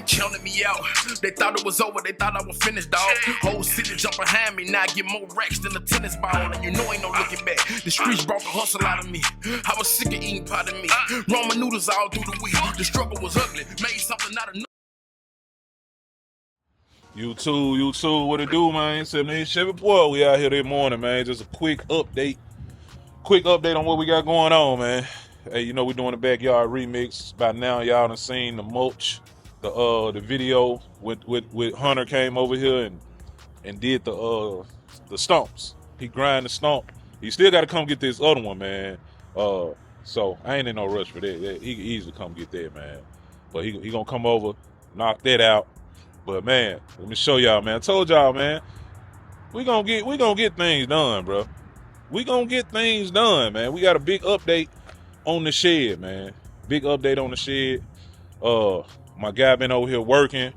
counted me out. They thought it was over, they thought I was finished, dog. Whole city jump behind me, now I get more racks than a tennis ball. And you know ain't no looking back. The streets brought the hustle out of me. I was sick of eating pot of meat. Ramen noodles all through the week. The struggle was ugly, made something out of nothing. You too, what it do, man? 78 boy, we out here this morning, man. Just a quick update on what we got going on, man. Hey, you know we doing the backyard remix. By now, y'all done seen the mulch, the video with Hunter came over here and did the stumps. He grind the stump. He still got to come get this other one, man. So I ain't in no rush for that. He can easily come get that, man. But he gonna come over, knock that out. But man, let me show y'all, man. I told y'all, man, we gonna get things done, bro. We gonna get things done, man. We got a big update on the shed, man. Big update on the shed. My guy been over here working.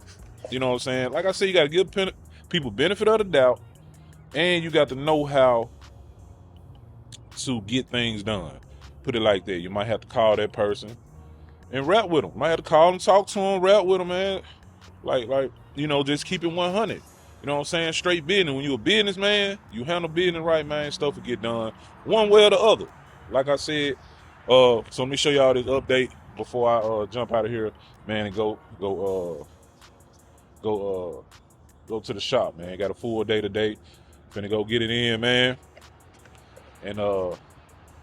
You know what I'm saying? Like I said, you gotta give people benefit of the doubt, and you got to know how to get things done. Put it like that. You might have to call that person and rap with them. Might have to call and talk to them, rap with them, man. Like, you know, just keep it 100. You know what I'm saying? Straight business. When you a businessman, you handle business right, man. Stuff will get done one way or the other. Like I said, so let me show y'all this update before I jump out of here, man, and go to the shop, man. Got a full day today. Finna go get it in, man. And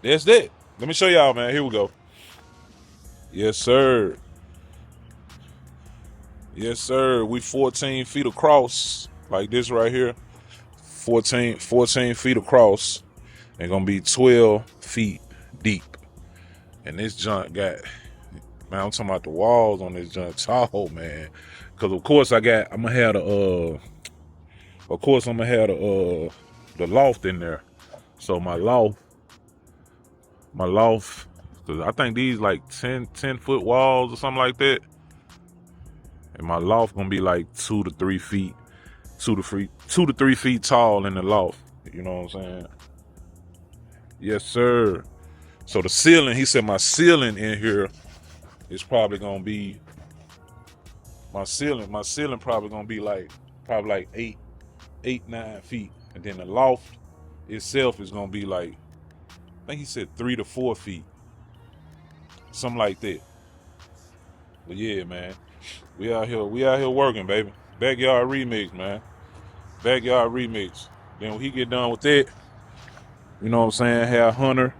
that's that. Let me show y'all, man. Here we go. Yes, sir. Yes, sir. We 14 feet across, like this right here. 14 feet across, and gonna be 12 feet deep. And this junk got, man, I'm talking about the walls on this junk tall, man. Cause of course I'm gonna have the loft in there. So my loft, cause I think these like 10 foot walls or something like that. And my loft gonna be like 2 to 3 feet tall in the loft. You know what I'm saying? Yes, sir. So the ceiling, he said my ceiling in here is probably gonna be my ceiling probably gonna be like 9 feet. And then the loft itself is gonna be like, I think he said 3 to 4 feet. Something like that. But yeah, man. We out here working, baby. Backyard remix, man. Backyard remix. Then when he get done with that, you know what I'm saying, have Hunter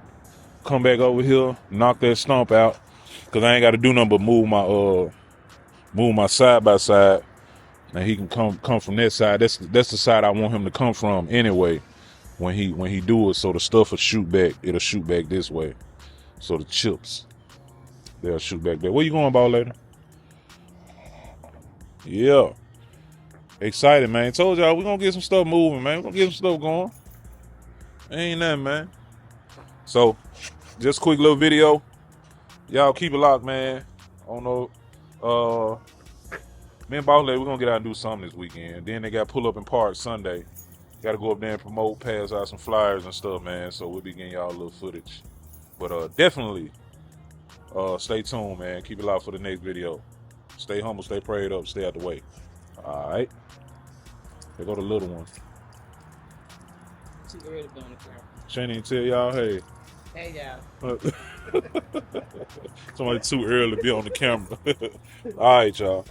come back over here, knock that stump out. Cause I ain't gotta do nothing but move my side by side. And he can come from that side. That's the side I want him to come from anyway. When he do it, so the stuff will shoot back. It'll shoot back this way. So the chips, they'll shoot back there. Where you going, ball later? Yeah. Excited, man. Told y'all we're gonna get some stuff moving, man. We're gonna get some stuff going. Ain't nothing, man. So, just quick little video. Y'all keep it locked, man. I don't know. Me and Boss Lady, we're gonna get out and do something this weekend. Then they got pull up in park Sunday. Gotta go up there and promote, pass out some flyers and stuff, man. So we'll be getting y'all a little footage. But definitely stay tuned, man. Keep it locked for the next video. Stay humble, stay prayed up, stay out the way. All right. Here go the little one. Too early to be on the camera. Shane tell y'all, hey. Hey, y'all. Somebody too early to be on the camera. All right, y'all.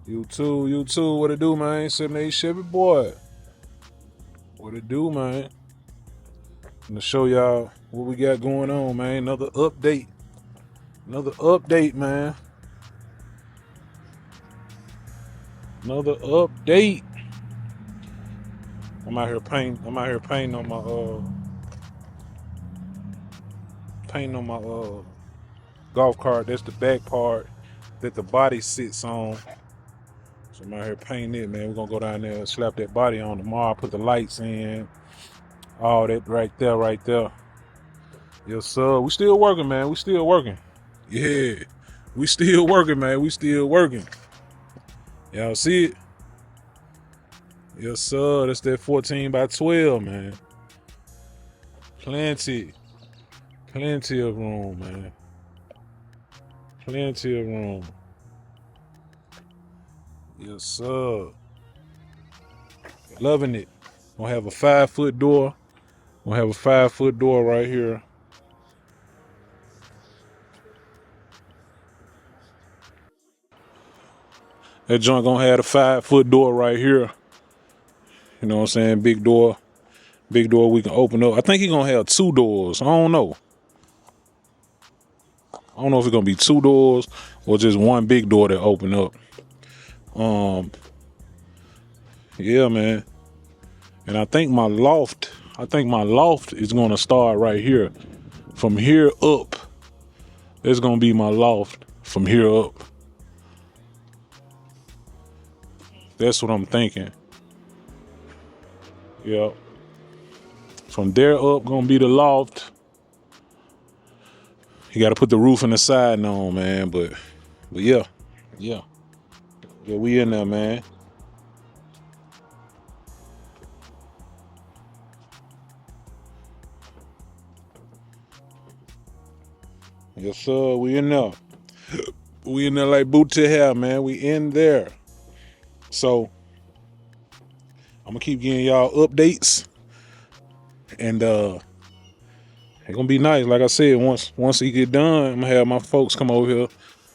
You too. What it do, man? 78 Chevy boy. What it do, man? I'm gonna show y'all what we got going on, man. Another update, man. Another update. I'm out here painting on my golf cart. That's the back part that the body sits on. So I'm out here painting it, man. We're gonna go down there and slap that body on tomorrow, put the lights in, all that right there. Yes, sir. We still working, man. We still working. Yeah. We still working, man. We still working. Y'all see it? Yes, sir. That's that 14 by 12, man. Plenty of room, man. Plenty of room. Yes, sir. Loving it. Gonna have a 5-foot door. Gonna have a 5-foot door right here. That joint gonna have a 5-foot door right here. You know what I'm saying? Big door. Big door we can open up. I think he's gonna have 2 doors. I don't know. I don't know if it's gonna be 2 doors or just one big door that open up. Yeah, man. And I think my loft is gonna start right here. From here up, it's gonna be my loft from here up. That's what I'm thinking. Yep. From there up, gonna be the loft. You gotta put the roof in the side on, man. But yeah, we in there, man. Yes, sir. We in there. We in there like boot to hell, man. We in there. So I'm gonna keep getting y'all updates, and it's gonna be nice. Like I said, once he get done, I'm gonna have my folks come over here.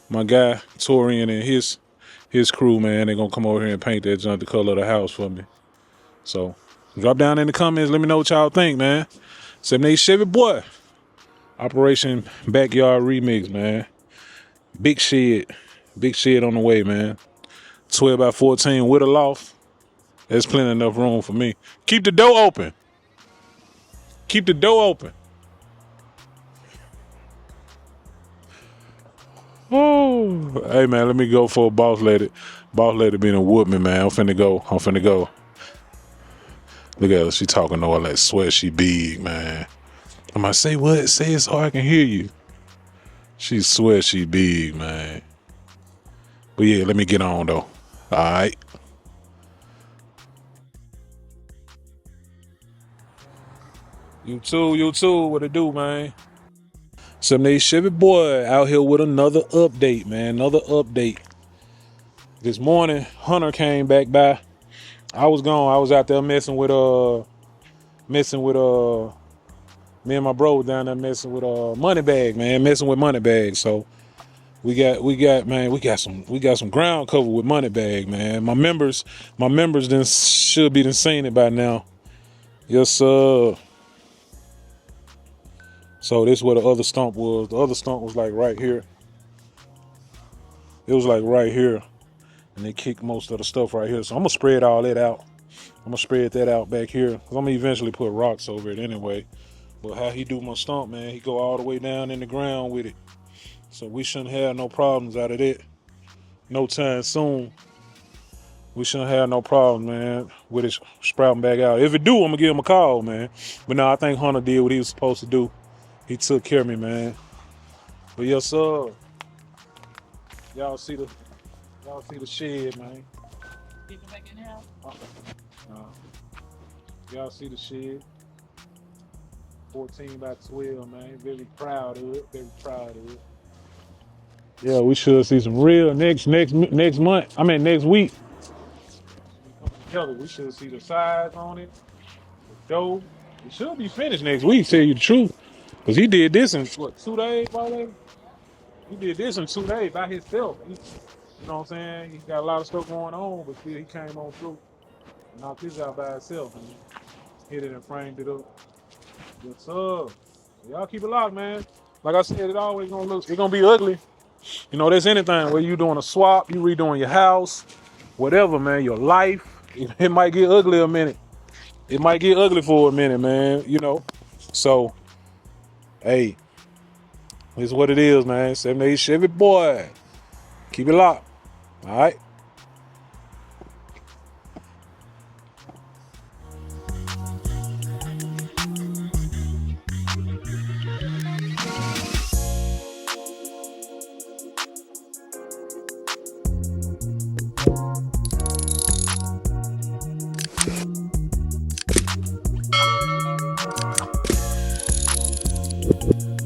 My guy Torian and his crew, man, they gonna come over here and paint that junk the color of the house for me. So drop down in the comments. Let me know what y'all think, man. 78 Chevy boy. Operation Backyard Remix, man. Big shed on the way, man. 12 by 14 with a loft. There's plenty enough room for me. Keep the door open. Keep the door open. Oh, hey man, let me go for a boss lady. Boss lady being a whoop me, man. I'm finna go. Look at her. She talking all that sweat. She big, man. I'm like, say what? Say it so I can hear you. She swears she big, man. But yeah, let me get on though. All right. You too. What it do, man? 78 Chevy boy out here with another update, man. Another update. This morning, Hunter came back by. I was gone. I was out there messing with me and my bro down there messing with Moneybag, man. Messing with Moneybag. So we got some ground cover with Moneybag, man. My members then should be done seen it by now. Yes, sir. So this is where the other stump was. The other stump was like right here. It was like right here. And they kicked most of the stuff right here. So I'm gonna spread all that out. I'm gonna spread that out back here. Cause I'm gonna eventually put rocks over it anyway. But how he do my stump, man, he go all the way down in the ground with it. So we shouldn't have no problems out of that. No time soon. We shouldn't have no problems, man, with it sprouting back out. If it do, I'm gonna give him a call, man. But no, I think Hunter did what he was supposed to do. He took care of me, man. But yes, sir. Y'all see the shed, man. People back in the house? Y'all see the shed. 14 by 12, man. Very proud of it. Yeah, we should see some real next month. I mean next week. Together, we should see the size on it. The dough. It should be finished next week, tell you the truth. Cause he did this in 2 days, probably? He did this in 2 days by himself. You know what I'm saying? He got a lot of stuff going on, but still he came on through and knocked this out by himself and hit it and framed it up. Yes, sir. So y'all keep it locked, man. Like I said, it's gonna be ugly. You know, there's anything where you doing a swap, you redoing your house, whatever, man, your life. It might get ugly a minute. It might get ugly for a minute, man, you know. So, hey, it's what it is, man. 78 Chevy boy. Keep it locked. All right.